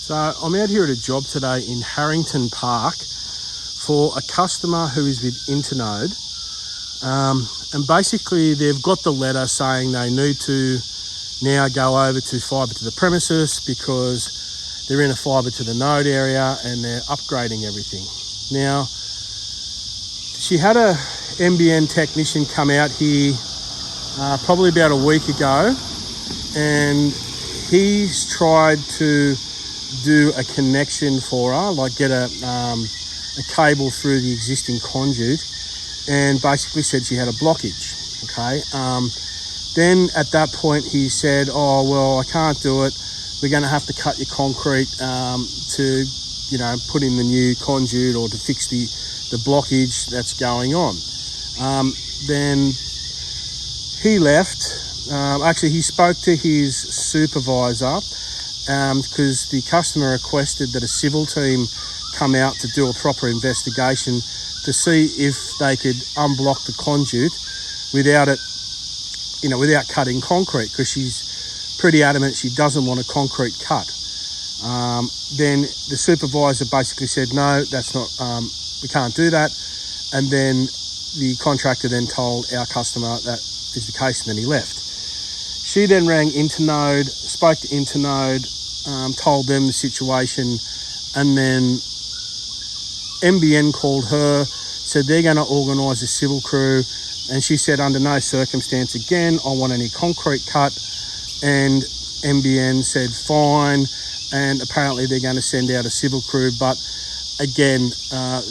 So I'm out here at a job today in Harrington Park for a customer who is with Internode. And basically they've got the letter saying they need to now go over to fibre to the premises because they're in a fibre to the node area and they're upgrading everything. Now, she had a NBN technician come out here probably about a week ago, and he's tried to do a connection for her, like get a cable through the existing conduit, and basically said she had a blockage. Okay. Then at that point he said, oh, well, I can't do it. We're going to have to cut your concrete to, put in the new conduit or to fix the blockage that's going on. Then he left. Actually, he spoke to his supervisor because the customer requested that a civil team come out to do a proper investigation to see if they could unblock the conduit without it, without cutting concrete, because she's pretty adamant she doesn't want a concrete cut. Then the supervisor basically said, no, that's not, we can't do that. And then the contractor then told our customer that is the case, and then he left. She then rang Internode, spoke to Internode, told them the situation, and then NBN called her, said they're going to organise a civil crew, and she said under no circumstance again I want any concrete cut, and NBN said fine, and apparently they're going to send out a civil crew, but again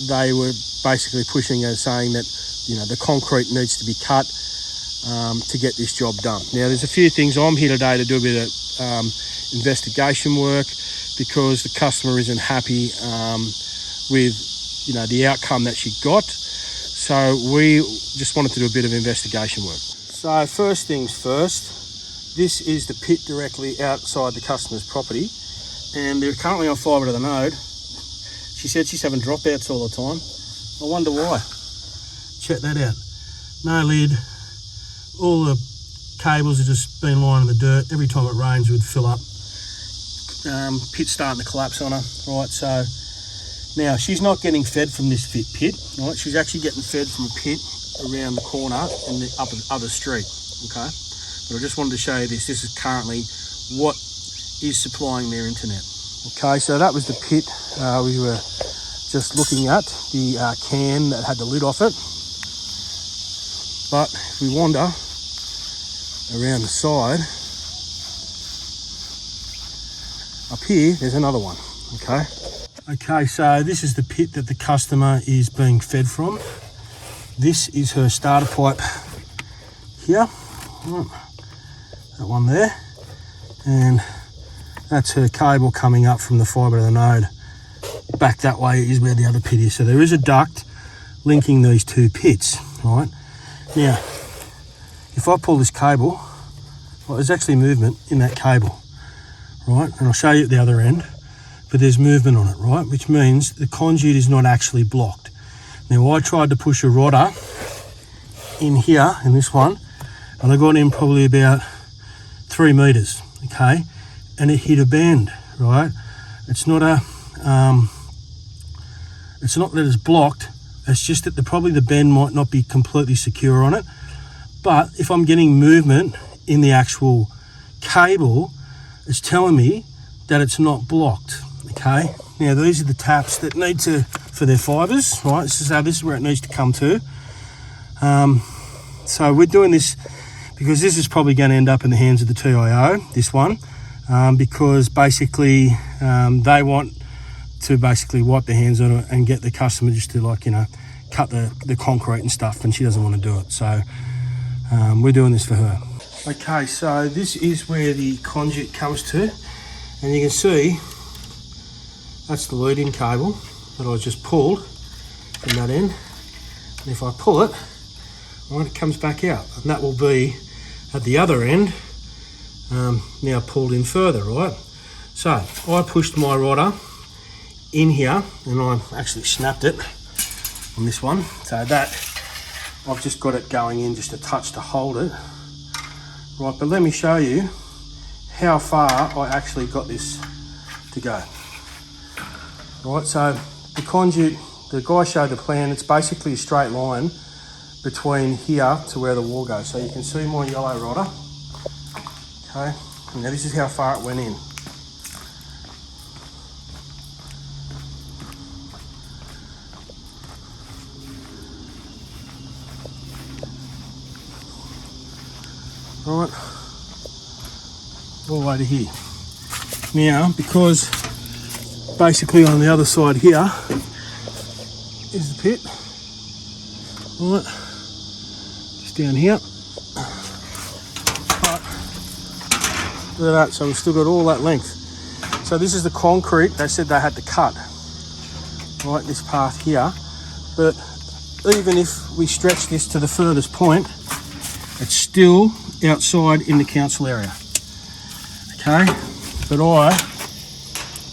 they were basically pushing her, saying that the concrete needs to be cut to get this job done. Now there's a few things. I'm here today to do a bit of investigation work because the customer isn't happy with the outcome that she got. So we just wanted to do a bit of investigation work. So first things first, this is the pit directly outside the customer's property, and they're currently on fibre to the node. She said she's having dropouts all the time. I wonder why. Check that out. No lid. All the cables have just been lying in the dirt. Every time it rains, it would fill up. Pit's starting to collapse on her. Right, so now she's not getting fed from this pit. Right, she's actually getting fed from a pit around the corner in the other street. Okay, but I just wanted to show you this. This is currently what is supplying their internet. Okay, so that was the pit we were just looking at, the can that had the lid off it. But if we wander around the side, up here, there's another one, okay? Okay, so this is the pit that the customer is being fed from. This is her starter pipe here, that one there, and that's her cable coming up from the fibre to the node. Back that way is where the other pit is. So there is a duct linking these two pits, right? Now, if I pull this cable, well, there's actually movement in that cable, right? And I'll show you at the other end, but there's movement on it, right? Which means the conduit is not actually blocked. Now, I tried to push a rodder in here, in this one, and I got in probably about 3 meters, okay? And it hit a bend, right? It's not it's not that it's blocked, it's just that probably the bend might not be completely secure on it. But if I'm getting movement in the actual cable, it's telling me that it's not blocked, okay? Now these are the taps that need for their fibres, right? This is where it needs to come to. So we're doing this because this is probably going to end up in the hands of the TIO, this one, because basically they want to basically wipe their hands on it and get the customer just to cut the concrete and stuff, and she doesn't want to do it. So we're doing this for her. Okay, so this is where the conduit comes to, and you can see that's the lead-in cable that I just pulled from that end. And if I pull it, right, it comes back out, and that will be at the other end, now pulled in further, right? So I pushed my rodder in here, and I actually snapped it on this one, so that I've just got it going in just a touch to hold it, right? But let me show you how far I actually got this to go. Right, so the conduit, the guy showed the plan, it's basically a straight line between here to where the wall goes. So you can see my yellow rodder. Okay, now this is how far it went in. Right, all the way to here. Now, because basically on the other side here is the pit. Right, just down here. Right. Look at that, so we've still got all that length. So this is the concrete they said they had to cut. Right, this path here. But even if we stretch this to the furthest point, it's still outside in the council area. Okay, but I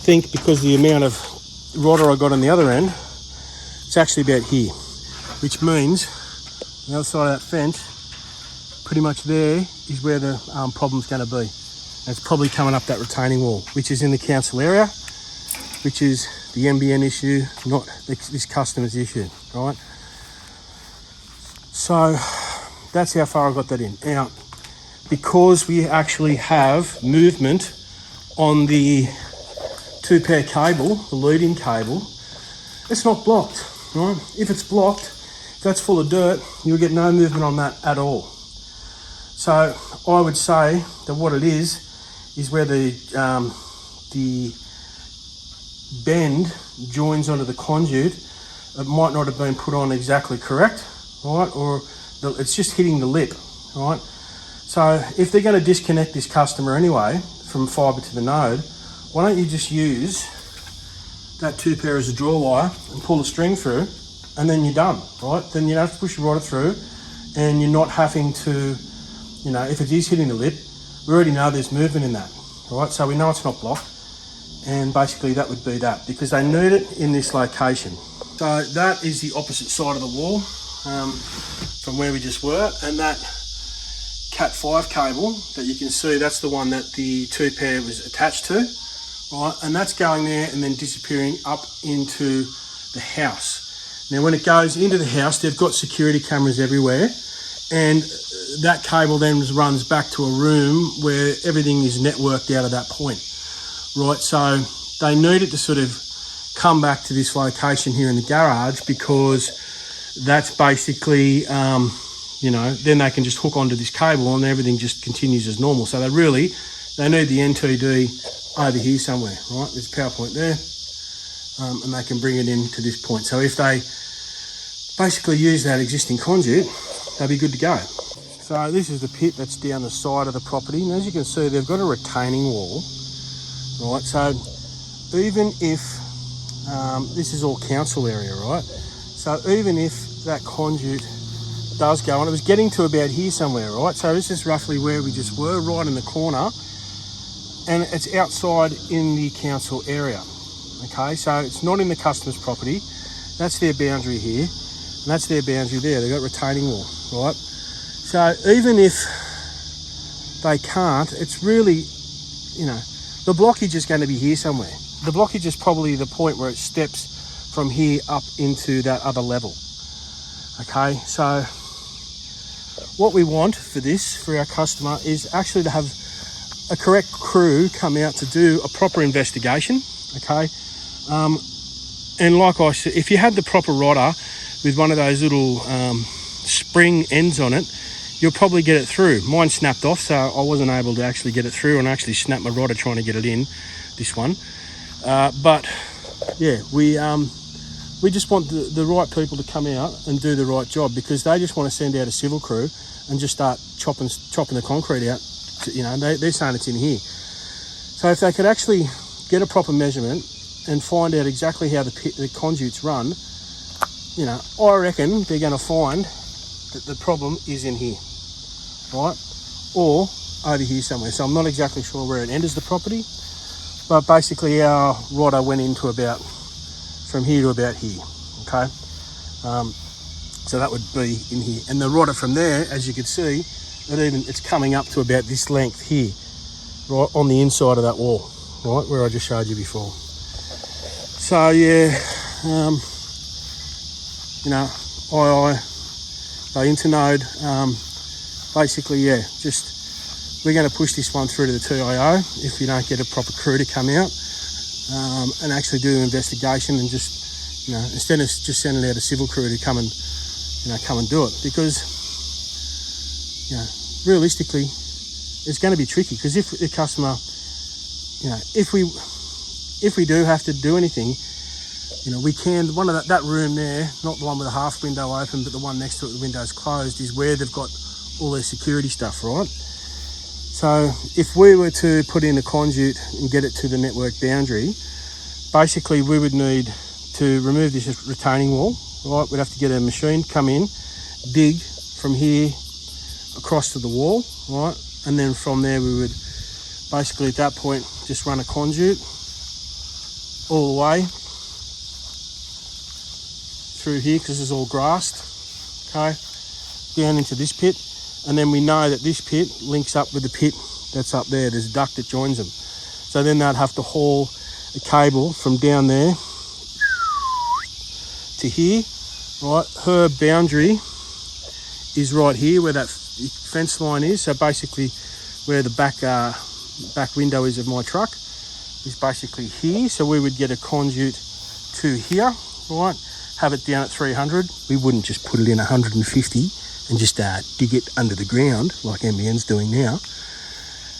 think because the amount of rodder I got on the other end, it's actually about here, which means the other side of that fence, pretty much there is where the problem's going to be. And it's probably coming up that retaining wall, which is in the council area, which is the NBN issue, not this customer's issue, right? So that's how far I got that in. Now, because we actually have movement on the 2-pair cable, the lead-in cable, it's not blocked, right? If it's blocked, if that's full of dirt, you'll get no movement on that at all. So I would say that what it is where the bend joins onto the conduit. It might not have been put on exactly correct, right? Or it's just hitting the lip, right? So if they're going to disconnect this customer anyway from fibre to the node, why don't you just use that 2-pair as a draw wire and pull the string through, and then you're done, right? Then you don't have to push your rodder through, and you're not having to, you know, if it is hitting the lip, we already know there's movement in that, right? So we know it's not blocked, and basically that would be that, because they need it in this location. So that is the opposite side of the wall from where we just were, and that Cat 5 cable that you can see, that's the one that the 2-pair was attached to, right? And that's going there and then disappearing up into the house. Now when it goes into the house, they've got security cameras everywhere, and that cable then runs back to a room where everything is networked out of that point, right? So they needed to sort of come back to this location here in the garage, because that's basically you know, then they can just hook onto this cable and everything just continues as normal. So they need the NTD over here somewhere, right? There's a power point there, and they can bring it in to this point. So if they basically use that existing conduit, they'll be good to go. So this is the pit that's down the side of the property. And as you can see, they've got a retaining wall, right? So even if, this is all council area, right? So even if that conduit does go on, it was getting to about here somewhere, right? So this is roughly where we just were, right in the corner, and it's outside in the council area. Okay, so it's not in the customer's property. That's their boundary here, and that's their boundary there. They've got retaining wall, right? So even if they can't, it's really, you know, the blockage is going to be here somewhere. The blockage is probably the point where it steps from here up into that other level. Okay, so what we want for this, for our customer, is actually to have a correct crew come out to do a proper investigation, okay? And like I said, if you had the proper rodder with one of those little spring ends on it, you'll probably get it through. Mine snapped off, so I wasn't able to actually get it through, and I actually snapped my rodder trying to get it in, this one. But yeah, we just want the right people to come out and do the right job, because they just want to send out a civil crew and just start chopping the concrete out. You know, they're saying it's in here. So if they could actually get a proper measurement and find out exactly how the conduits run, you know, I reckon they're going to find that the problem is in here, right? Or over here somewhere. So I'm not exactly sure where it enters the property, but basically our rodder went into about from here to about here, okay? So that would be in here. And the rodder from there, as you can see, it's coming up to about this length here, right on the inside of that wall, right, where I just showed you before. So yeah, you know, Internode, basically, yeah, just we're going to push this one through to the TIO if we don't get a proper crew to come out and actually do an investigation, and just, you know, instead of just sending out a civil crew to come and do it, because, you know, realistically, it's going to be tricky, because if the customer, you know, if we do have to do anything, you know, we can, one of that room there, not the one with the half window open, but the one next to it, the window's closed, is where they've got all their security stuff, right? So if we were to put in a conduit and get it to the network boundary, basically we would need to remove this retaining wall, right? We'd have to get a machine, come in, dig from here across to the wall, right? And then from there we would basically at that point just run a conduit all the way through here, because it's all grassed, okay, down into this pit. And then we know that this pit links up with the pit that's up there. There's a duct that joins them. So then they'd have to haul a cable from down there to here, right? Her boundary is right here where that fence line is. So basically where the back window is of my truck is basically here. So we would get a conduit to here, right? Have it down at 300. We wouldn't just put it in 150 and just dig it under the ground like NBN's doing now.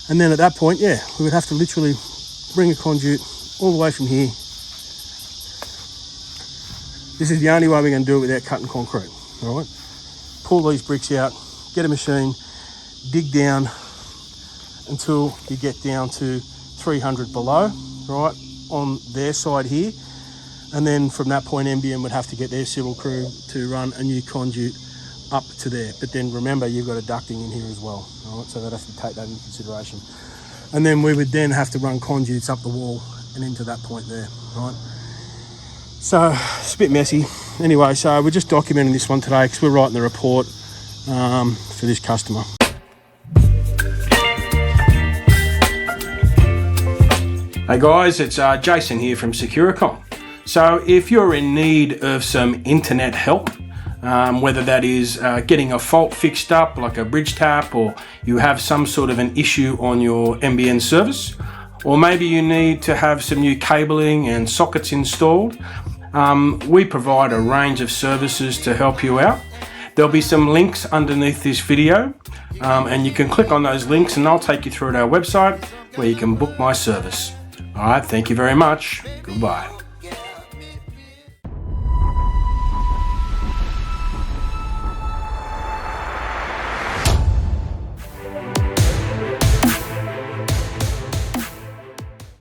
And then at that point, yeah, we would have to literally bring a conduit all the way from here. This is the only way we're going to do it without cutting concrete, all right? Pull these bricks out, get a machine, dig down until you get down to 300 below, right, on their side here. And then from that point, NBN would have to get their civil crew to run a new conduit up to there. But then remember, you've got a ducting in here as well, all right? So they'd have to take that into consideration. And then we would then have to run conduits up the wall and into that point there, right? So it's a bit messy. Anyway, so we're just documenting this one today because we're writing the report for this customer. Hey guys, it's Jason here from Securicom. So if you're in need of some internet help, whether that is getting a fault fixed up like a bridge tap, or you have some sort of an issue on your NBN service, or maybe you need to have some new cabling and sockets installed, we provide a range of services to help you out. There'll be some links underneath this video, and you can click on those links and I'll take you through to our website where you can book my service. All right, thank you very much. Goodbye.